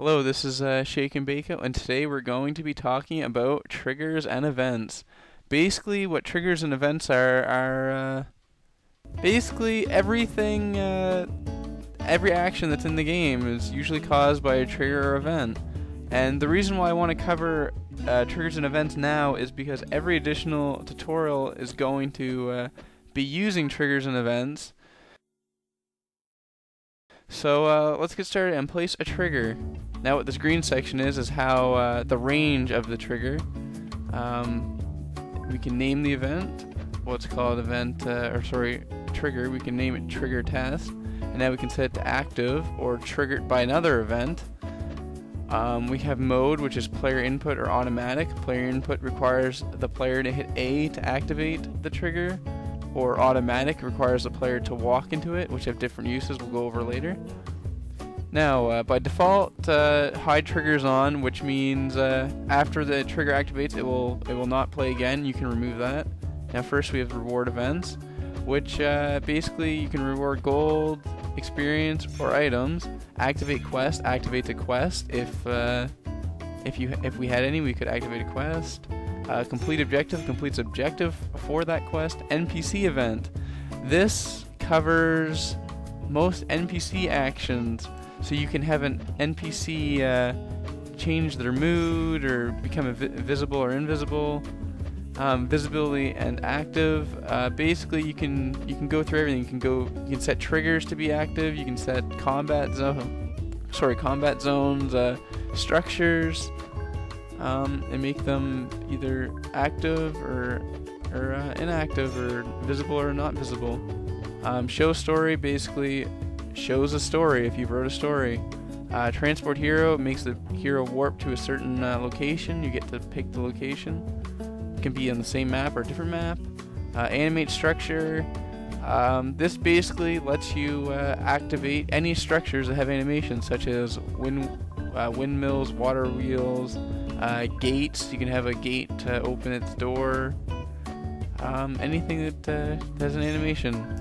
Hello, this is Shake and Bako, and today we're going to be talking about triggers and events. Basically, what triggers and events are basically everything, every action that's in the game is usually caused by a trigger or event. And the reason why I want to cover triggers and events now is because every additional tutorial is going to be using triggers and events. So let's get started and place a trigger. Now what this green section is how the range of the trigger. We can name the event, what's called trigger. We can name it trigger test, and now we can set it to active or triggered by another event. We have mode, which is player input or automatic. Player input requires the player to hit A to activate the trigger, or automatic requires the player to walk into it, which have different uses we'll go over later. Now, by default, hide triggers on, which means after the trigger activates, it will not play again. You can remove that. Now, first we have reward events, which basically you can reward gold, experience, or items. Activate quest activates a quest. If we had any, we could activate a quest. Complete objective completes objective for that quest. NPC event. This covers most NPC actions, so you can have an NPC change their mood or become visible or invisible. Visibility and active. Basically, you can go through everything. You can set triggers to be active. You can set combat zones, structures. And make them either active or inactive, or visible or not visible. Show story basically shows a story if you wrote a story. Transport hero makes the hero warp to a certain location. You get to pick the location. It can be on the same map or a different map. Animate structure. This basically lets you activate any structures that have animations, such as windmills, water wheels, gates. You can have a gate to open its door. Anything that has an animation.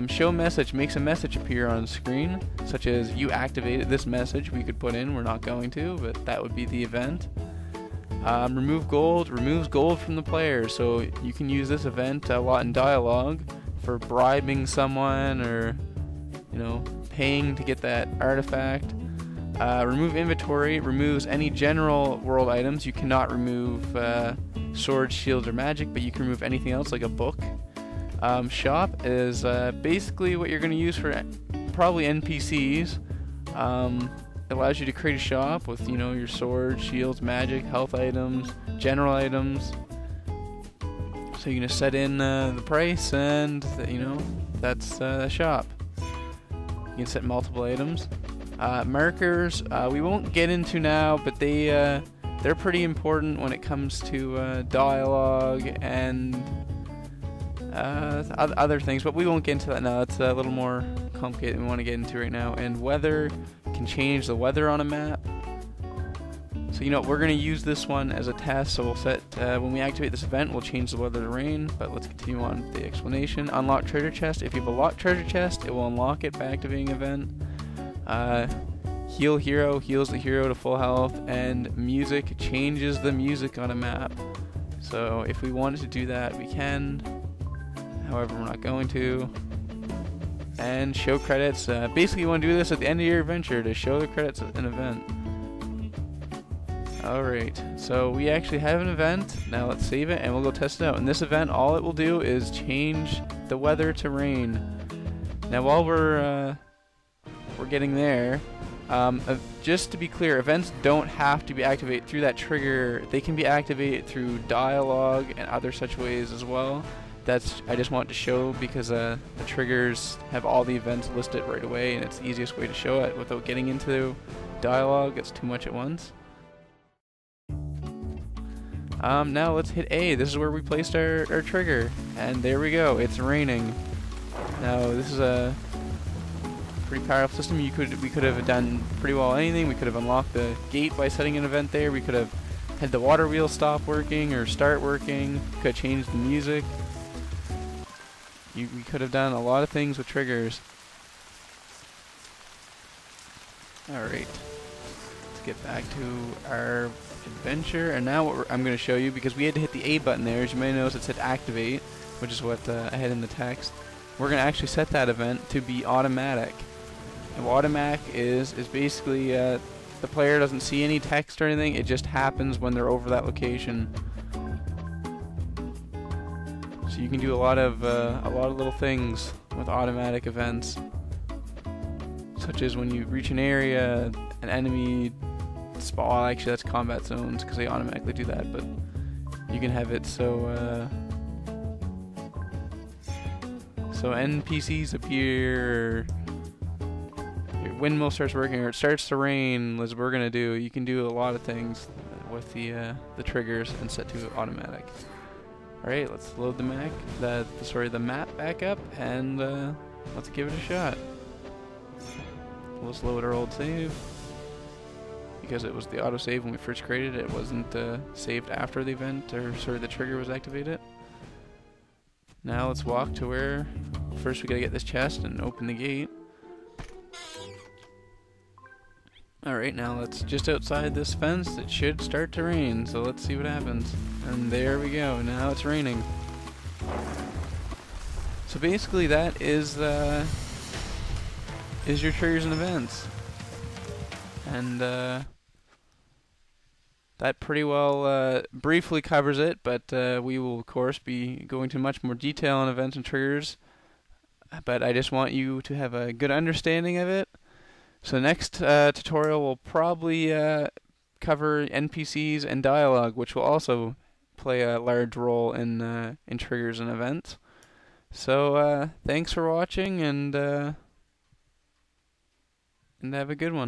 Show message makes a message appear on screen, such as you activated this message. We could put in, we're not going to, but that would be the event. Remove gold removes gold from the player, so you can use this event a lot in dialogue for bribing someone, or paying to get that artifact. Remove inventory removes any general world items. You cannot remove swords, shields, or magic, but you can remove anything else like a book. Shop is basically what you're going to use for probably NPCs. It allows you to create a shop with your swords, shields, magic, health items, general items. So you're going to set in the price, and that's the shop. You can set multiple items. Markers, we won't get into now, but they're pretty important when it comes to dialogue and other things, but we won't get into that now. It's a little more complicated than we want to get into right now. And weather can change the weather on a map. So we're going to use this one as a test, so we'll set, when we activate this event, we'll change the weather to rain, but let's continue on with the explanation. Unlock treasure chest. If you have a locked treasure chest, it will unlock it by activating event. Heal hero heals the hero to full health, and music changes the music on a map. So if we wanted to do that, we can. However, we're not going to. And show credits. Basically, you want to do this at the end of your adventure to show the credits of an event. Alright, so we actually have an event. Now let's save it and we'll go test it out. In this event, all it will do is change the weather to rain. Now while we're getting there, just to be clear, events don't have to be activated through that trigger. They can be activated through dialogue and other such ways as well. I just want to show because the triggers have all the events listed right away, and it's the easiest way to show it without getting into dialogue. It's too much at once. Now let's hit A. This is where we placed our trigger, and there we go. It's raining. Now this is a pretty powerful system. We could have done pretty well anything. We could have unlocked the gate by setting an event there. We could have had the water wheel stop working or start working. Could have changed the music. We could have done a lot of things with triggers. Alright. get back to our adventure. And now what I'm going to show you, because we had to hit the A button there, as you may notice it said activate, which is what I had in the text. We're going to actually set that event to be automatic. And what automatic is basically the player doesn't see any text or anything, it just happens when they're over that location. So you can do a lot of little things with automatic events, such as when you reach an area, an enemy spawn. Actually, that's combat zones because they automatically do that. But you can have it so NPCs appear, your windmill starts working, or it starts to rain, as we're gonna do. You can do a lot of things with the triggers and set to automatic. Alright, let's load the map back up, and let's give it a shot. Let's load our old save, because it was the autosave when we first created it. It wasn't saved after the event, or sorry, the trigger was activated. Now let's walk to where first we gotta get this chest and open the gate. Alright, now let's just outside this fence. It should start to rain, so let's see what happens. And there we go, now it's raining. So basically that is your triggers and events. And that pretty well briefly covers it, but we will of course be going into much more detail on events and triggers. But I just want you to have a good understanding of it. So next tutorial will probably cover NPCs and dialogue, which will also play a large role in triggers and events. So thanks for watching, and have a good one.